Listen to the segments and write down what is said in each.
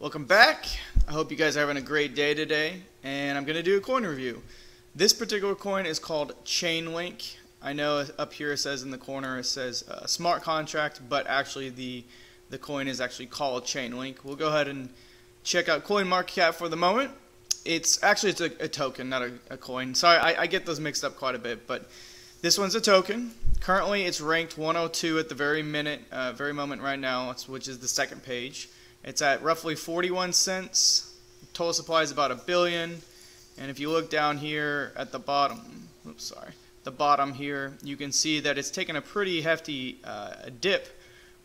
Welcome back. I hope you guys are having a great day today, and I'm going to do a coin review. This particular coin is called Chainlink. I know up here it says in the corner it says smart contract, but actually the coin is actually called Chainlink. We'll go ahead and check out CoinMarketCap for the moment. It's a token, not a coin. Sorry, I get those mixed up quite a bit, but this one's a token. Currently, it's ranked 102 at the very moment right now, which is the second page. It's at roughly 41 cents. Total supply is about 1 billion. And if you look down here at the bottom, the bottom here, you can see that it's taken a pretty hefty dip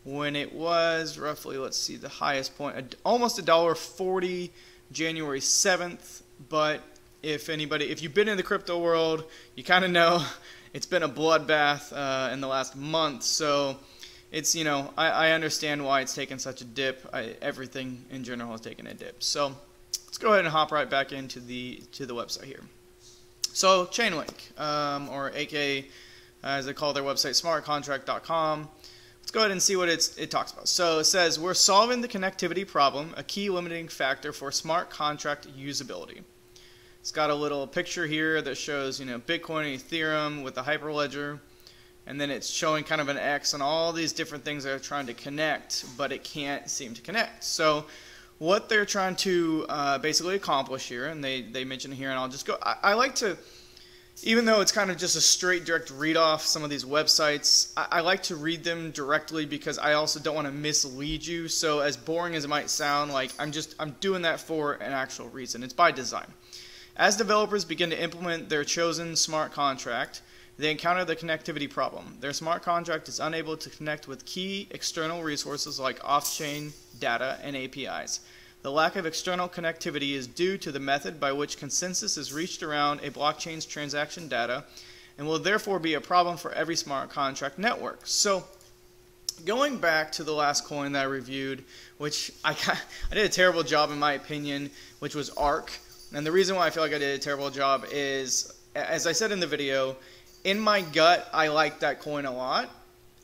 when it was roughly, let's see, the highest point, almost $1.40 January 7th. But if you've been in the crypto world, you kind of know it's been a bloodbath in the last month. So it's, I understand why it's taken such a dip. Everything in general has taken a dip. So let's go ahead and hop right back into the website here. So Chainlink, or aka as they call their website, smartcontract.com. Let's go ahead and see what it talks about. So it says, we're solving the connectivity problem, a key limiting factor for smart contract usability. It's got a little picture here that shows, Bitcoin and Ethereum with the Hyperledger. And then it's showing kind of an X on all these different things that are trying to connect, but it can't seem to connect. So what they're trying to basically accomplish here, and they mention here, and I'll just go, I like to, even though it's kind of just a straight direct read off some of these websites, I like to read them directly because I also don't want to mislead you. So as boring as it might sound, like I'm doing that for an actual reason. It's by design. As developers begin to implement their chosen smart contract, they encounter the connectivity problem. Their smart contract is unable to connect with key external resources like off-chain data and APIs. The lack of external connectivity is due to the method by which consensus is reached around a blockchain's transaction data and will therefore be a problem for every smart contract network. So going back to the last coin that I reviewed, which I did a terrible job in my opinion, which was ARK. And the reason why I feel like I did a terrible job is, as I said in the video, in my gut, I like that coin a lot,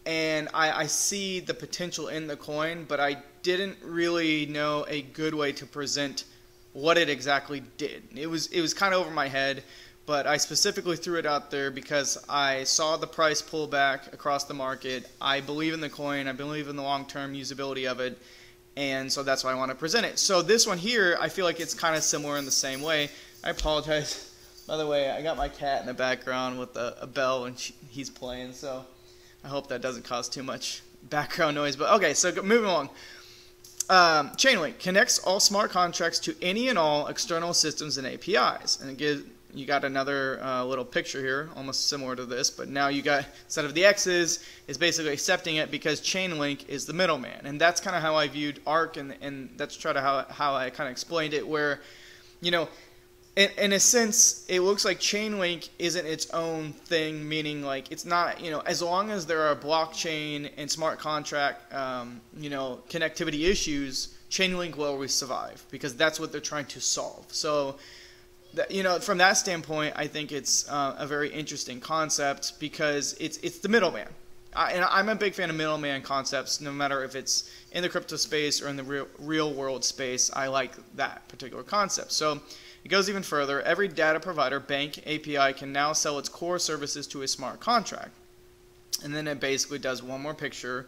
and I see the potential in the coin, but I didn't really know a good way to present what it exactly did. It was kind of over my head, but I specifically threw it out there because I saw the price pull back across the market. I believe in the coin. I believe in the long-term usability of it, and so that's why I want to present it. So this one here, I feel like it's kind of similar in the same way. I apologize. By the way, I got my cat in the background with a bell and he's playing, so I hope that doesn't cause too much background noise. But okay, so moving along. Chainlink connects all smart contracts to any and all external systems and APIs. And you got another little picture here, almost similar to this, but now you got, instead of the X's, is basically accepting it because Chainlink is the middleman. And that's kind of how I viewed ARK, and that's how I kind of explained it, where, in a sense, it looks like Chainlink isn't its own thing, meaning like it's not, as long as there are blockchain and smart contract, connectivity issues, Chainlink will always survive because that's what they're trying to solve. So, from that standpoint, I think it's a very interesting concept because it's the middleman. And I'm a big fan of middleman concepts, no matter if it's in the crypto space or in the real world space. I like that particular concept. So it goes even further. Every data provider, bank, API can now sell its core services to a smart contract. And then it basically does one more picture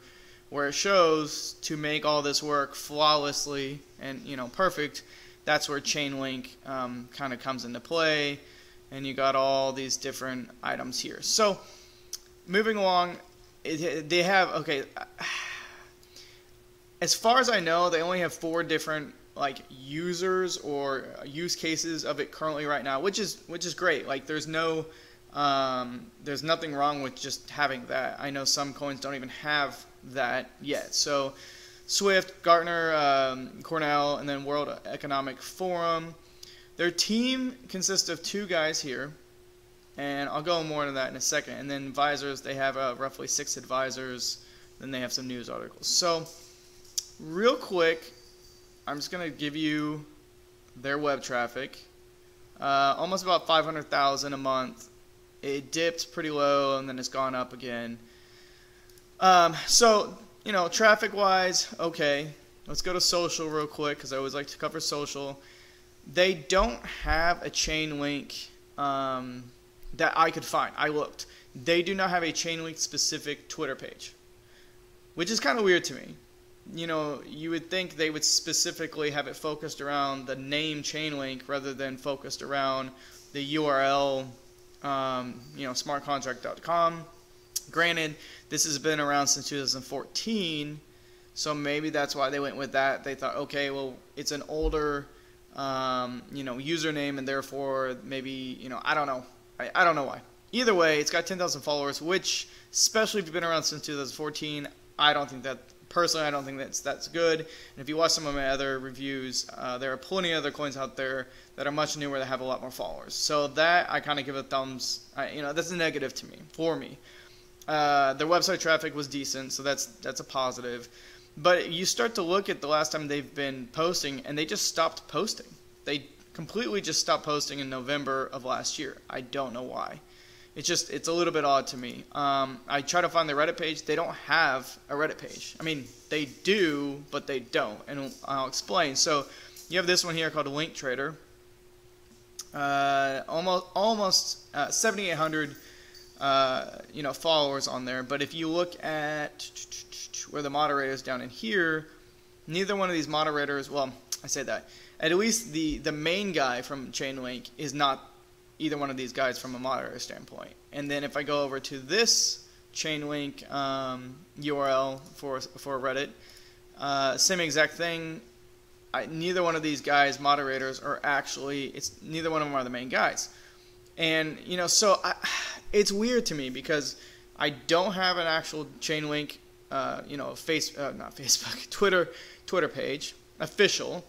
where it shows to make all this work flawlessly and perfect. That's where Chainlink kind of comes into play. And you got all these different items here. So moving along, they have, okay, as far as I know, they only have 4 different users or use cases of it currently right now, which is great. Like there's nothing wrong with just having that. I know some coins don't even have that yet. So Swift, Gartner, Cornell, and then World Economic Forum. Their team consists of 2 guys here, and I'll go more into that in a second. And then advisors, they have roughly 6 advisors. Then they have some news articles. So real quick, I'm just going to give you their web traffic. Almost about 500,000 a month. It dipped pretty low and then it's gone up again. So, traffic-wise, okay. Let's go to social real quick because I always like to cover social. They don't have a Chainlink that I could find. I looked. They do not have a Chainlink specific Twitter page, which is kind of weird to me. You know, you would think they would specifically have it focused around the name Chainlink rather than focused around the URL, smartcontract.com. Granted, this has been around since 2014, so maybe that's why they went with that. They thought, okay, well, it's an older, username, and therefore maybe, I don't know. I don't know why. Either way, it's got 10,000 followers, which, especially if you've been around since 2014, I don't think that's good. And if you watch some of my other reviews, there are plenty of other coins out there that are much newer that have a lot more followers. So that I kind of give a thumbs. That's a negative to me, for me. Their website traffic was decent, so that's a positive. But you start to look at the last time they've been posting, and they just stopped posting. They completely just stopped posting in November of last year. I don't know why. It's a little bit odd to me. I try to find the Reddit page. They don't have a Reddit page. I mean, they do, but they don't, and I'll explain. So you have this one here called Link Trader. Almost 7,800 followers on there. But if you look at where the moderators down in here, neither one of these moderators, well, I say that, at least the main guy from Chainlink is not either one of these guys from a moderator standpoint. And then if I go over to this Chainlink URL for Reddit, same exact thing. Neither one of these guys, moderators, are actually, neither one of them are the main guys. And, so it's weird to me because I don't have an actual Chainlink, not Facebook, Twitter page, official.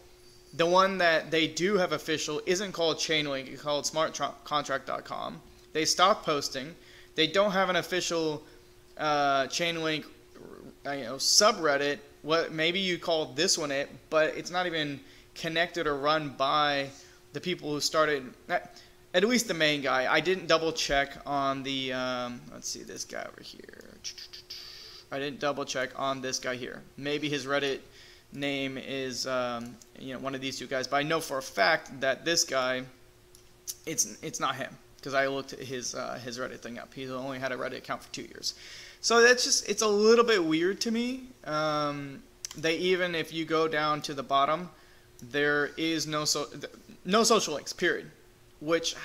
The one that they do have official isn't called Chainlink, it's called smartcontract.com. They stopped posting. They don't have an official Chainlink subreddit. What maybe you call this one it, but it's not even connected or run by the people who started, at least the main guy. I didn't double check on the let's see, this guy over here. I didn't double check on this guy here. Maybe his Reddit name is one of these two guys, but I know for a fact that this guy, it's not him because I looked at his Reddit thing up. He's only had a Reddit account for 2 years, so it's a little bit weird to me. They even, if you go down to the bottom, there is no social links, period. Which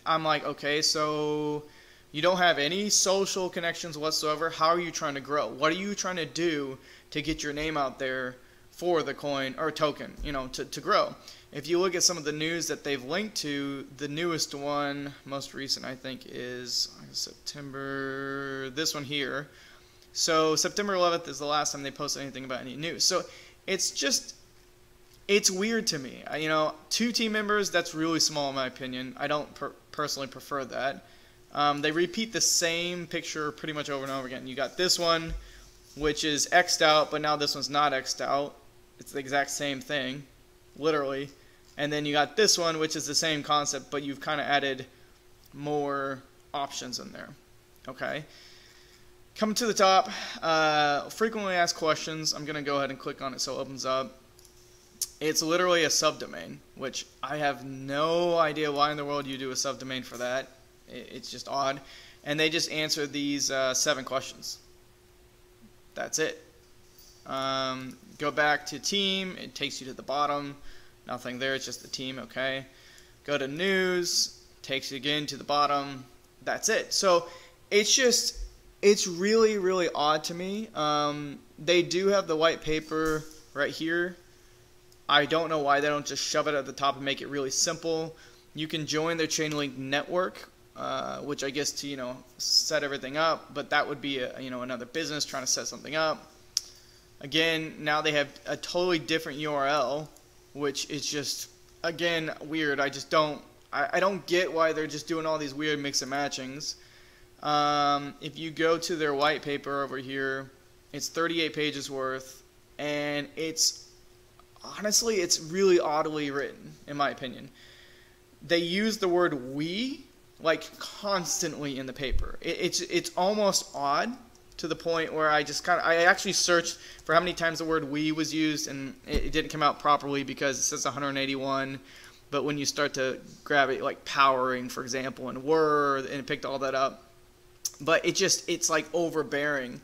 I'm like, okay, so you don't have any social connections whatsoever. How are you trying to grow? What are you trying to do to get your name out there for the coin or token, to grow? If you look at some of the news that they've linked to, the newest one, most recent, I think, is September, this one here. So September 11th is the last time they posted anything about any news. So it's weird to me. 2 team members, that's really small in my opinion. I don't personally prefer that. They repeat the same picture pretty much over and over again. You got this one, which is X'd out, but now this one's not X'd out. It's the exact same thing, literally. And then you got this one, which is the same concept, but you've kind of added more options in there. Okay. Coming to the top, frequently asked questions. I'm going to go ahead and click on it so it opens up. It's literally a subdomain, which I have no idea why in the world you do a subdomain for that. It's just odd. And they just answer these 7 questions. That's it. Go back to team. It takes you to the bottom. Nothing there. It's just the team. Okay. Go to news. Takes you again to the bottom. That's it. So it's really, really odd to me. They do have the white paper right here. I don't know why they don't just shove it at the top and make it really simple. You can join their Chainlink network, which I guess to set everything up, but that would be another business trying to set something up. Again, now they have a totally different URL, which is just, again, weird. I don't get why they're just doing all these weird mix and matchings. If you go to their white paper over here, it's 38 pages worth, and honestly, it's really oddly written, in my opinion. They use the word "we" like constantly in the paper. It's almost odd. to the point where I actually searched for how many times the word "we" was used, and it didn't come out properly because it says 181. But when you start to grab it, like powering, for example, and Word, and it picked all that up. But it's like overbearing.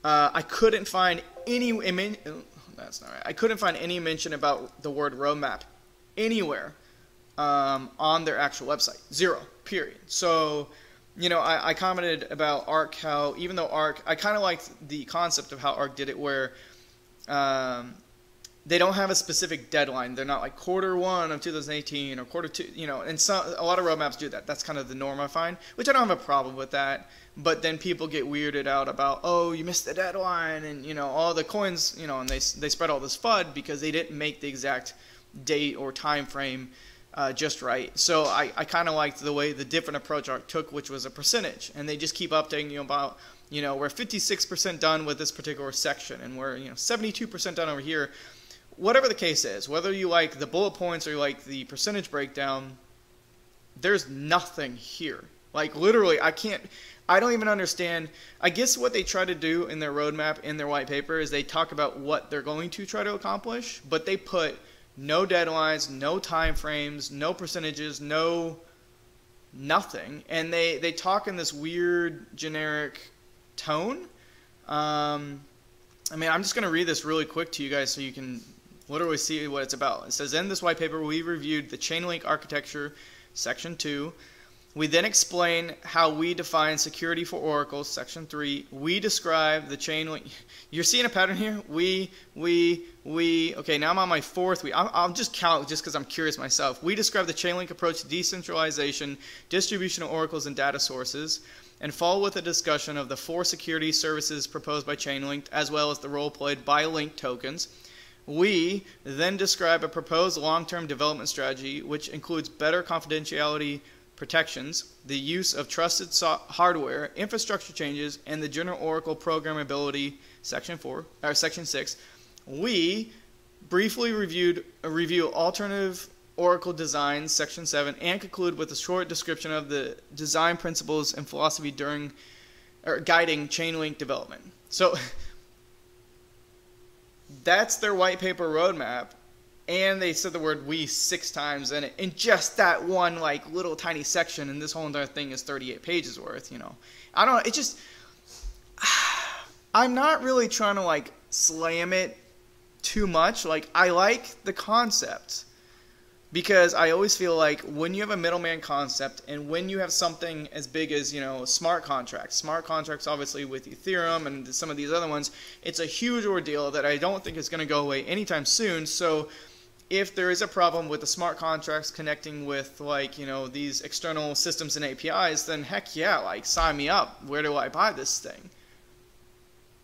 I couldn't find any. That's not right. I couldn't find any mention about the word roadmap anywhere on their actual website. Zero. Period. So, I commented about ARC, how even though ARC, I kind of liked the concept of how ARC did it, where they don't have a specific deadline. They're not like Q1 of 2018 or Q2, and a lot of roadmaps do that. That's kind of the norm, I find, which I don't have a problem with that. But then people get weirded out about, oh, you missed the deadline, and, all the coins, and they spread all this FUD because they didn't make the exact date or time frame just right. So I kind of liked the different approach ARC took, which was a percentage. And they just keep updating you about, we're 56% done with this particular section, and we're, 72% done over here. Whatever the case is, whether you like the bullet points or you like the percentage breakdown, there's nothing here. Like, literally, I don't even understand. I guess what they try to do in their roadmap, in their white paper, is they talk about what they're going to try to accomplish, but they put no deadlines, no time frames, no percentages, nothing. And they talk in this weird, generic tone. I'm just going to read this really quick to you guys so you can literally see what it's about. It says, in this white paper, we reviewed the Chainlink architecture, section 2. We then explain how we define security for Oracle, section 3. We describe the Chainlink. You're seeing a pattern here? We. Okay, now I'm on my fourth we. I'll just count just because I'm curious myself. We describe the Chainlink approach to decentralization, distribution of oracles and data sources, and follow with a discussion of the 4 security services proposed by Chainlink, as well as the role played by Link tokens. We then describe a proposed long-term development strategy, which includes better confidentiality protections, the use of trusted hardware, infrastructure changes, and the general Oracle programmability, section 6. We briefly review alternative Oracle designs, section 7, and conclude with a short description of the design principles and philosophy guiding Chainlink development. So that's their white paper roadmap. And they said the word "we" 6 times in it, in just that one like little tiny section, and this whole entire thing is 38 pages worth. I don't know. It just, I'm not really trying to like slam it too much. Like, I like the concept, because I always feel like when you have a middleman concept, and when you have something as big as smart contracts obviously with Ethereum and some of these other ones, it's a huge ordeal that I don't think is going to go away anytime soon. So if there is a problem with the smart contracts connecting with these external systems and APIs, then heck yeah, like, sign me up. Where do I buy this thing?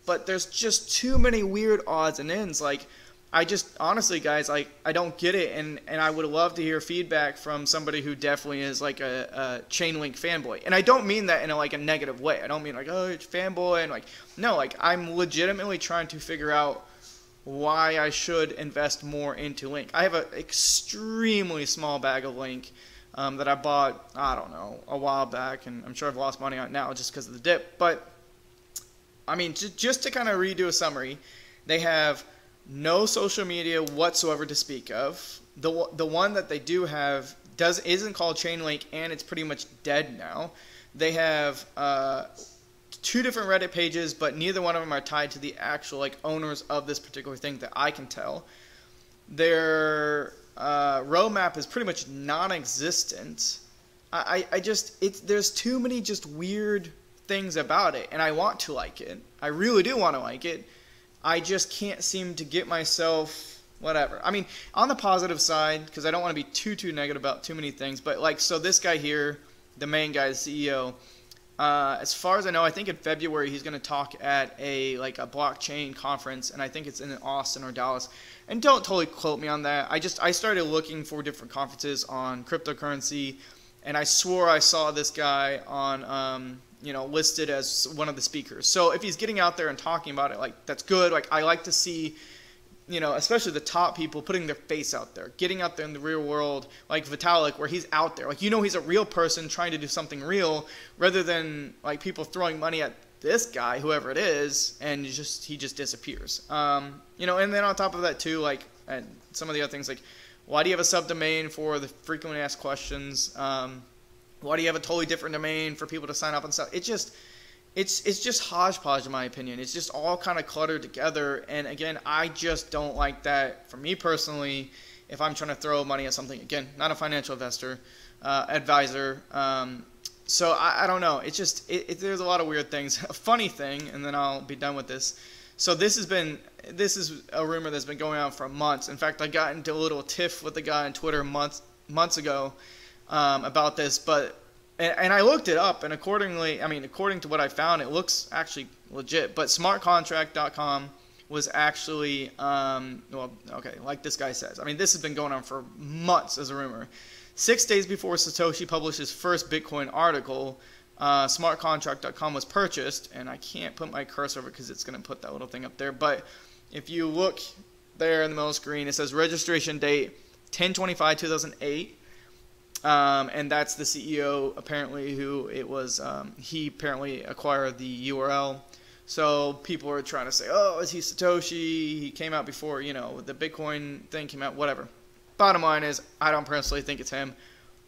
But there's just too many weird odds and ends. Like, I just, honestly, guys, like, I don't get it, and I would love to hear feedback from somebody who definitely is like a Chainlink fanboy. And I don't mean that in a negative way. I don't mean like, oh, it's fanboy, and no, I'm legitimately trying to figure out why I should invest more into Link. I have an extremely small bag of Link that I bought, I don't know, a while back, and I'm sure I've lost money on it now just because of the dip. But, just to kind of redo a summary, they have no social media whatsoever to speak of. The one that they do have isn't called Chainlink, and it's pretty much dead now. They have 2 different Reddit pages, but neither one of them are tied to the actual owners of this particular thing that I can tell. Their roadmap is pretty much non-existent. There's too many just weird things about it, and I want to like it. I really do want to like it. I just can't seem to get myself, whatever. On the positive side, because I don't want to be too negative about too many things, but so this guy here, the main guy, the CEO, as far as I know, I think in February he's going to talk at a blockchain conference, and I think it's in Austin or Dallas. And don't totally quote me on that. I started looking for different conferences on cryptocurrency, and I swore I saw this guy on listed as one of the speakers. So if he's getting out there and talking about it, that's good. I like to see, especially the top people putting their face out there, getting out there in the real world, like Vitalik, where he's out there. He's a real person trying to do something real, rather than people throwing money at this guy, whoever it is, and he just disappears. You know, and then on top of that too, like, and some of the other things, like, why do you have a subdomain for the frequently asked questions? Why do you have a totally different domain for people to sign up and stuff? It's just hodgepodge in my opinion. It's just all kind of cluttered together. And again, I just don't like that. For me personally, if I'm trying to throw money at something, again, not a financial investor, advisor. So I don't know. It's just there's a lot of weird things. A funny thing, and then I'll be done with this. So this is a rumor that's been going on for months. In fact, I got into a little tiff with the guy on Twitter months ago about this, but and I looked it up, and according to what I found, it looks actually legit. But smartcontract.com was actually like this guy says. I mean, this has been going on for months as a rumor. 6 days before Satoshi published his first Bitcoin article, smartcontract.com was purchased, and I can't put my cursor over because it's going to put that little thing up there. But if you look there in the middle of the screen, it says registration date 10/25/2008, and that's the CEO apparently who it was. He apparently acquired the URL. So people are trying to say, oh, is he Satoshi? He came out before, you know, the Bitcoin thing came out, whatever. Bottom line is, I don't personally think it's him.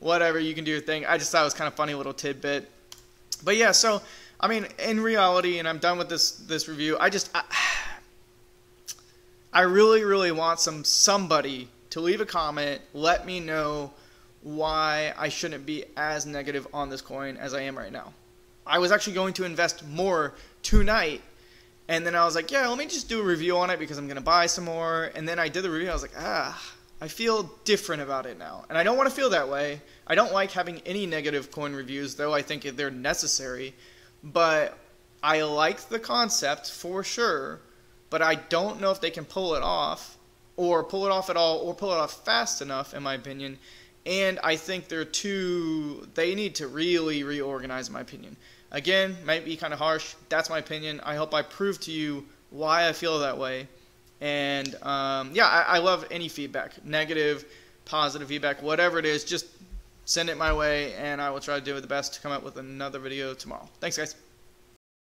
Whatever, you can do your thing. I just thought it was kind of funny little tidbit. But yeah, so, I mean, in reality, and I'm done with this review, I really, really want somebody to leave a comment, let me know why I shouldn't be as negative on this coin as I am right now. I was actually going to invest more tonight, and then I was like, yeah, let me just do a review on it because I'm going to buy some more. And then I did the review, I was like, I feel different about it now. And I don't want to feel that way. I don't like having any negative coin reviews, though I think they're necessary. But I like the concept for sure, but I don't know if they can pull it off, or pull it off at all, or pull it off fast enough, in my opinion. And I think they need to really reorganize, in my opinion. Again, might be kind of harsh. That's my opinion. I hope I proved to you why I feel that way. And yeah, I love any feedback, negative, positive feedback, whatever it is. Just send it my way, and I will try to do the best to come up with another video tomorrow. Thanks, guys.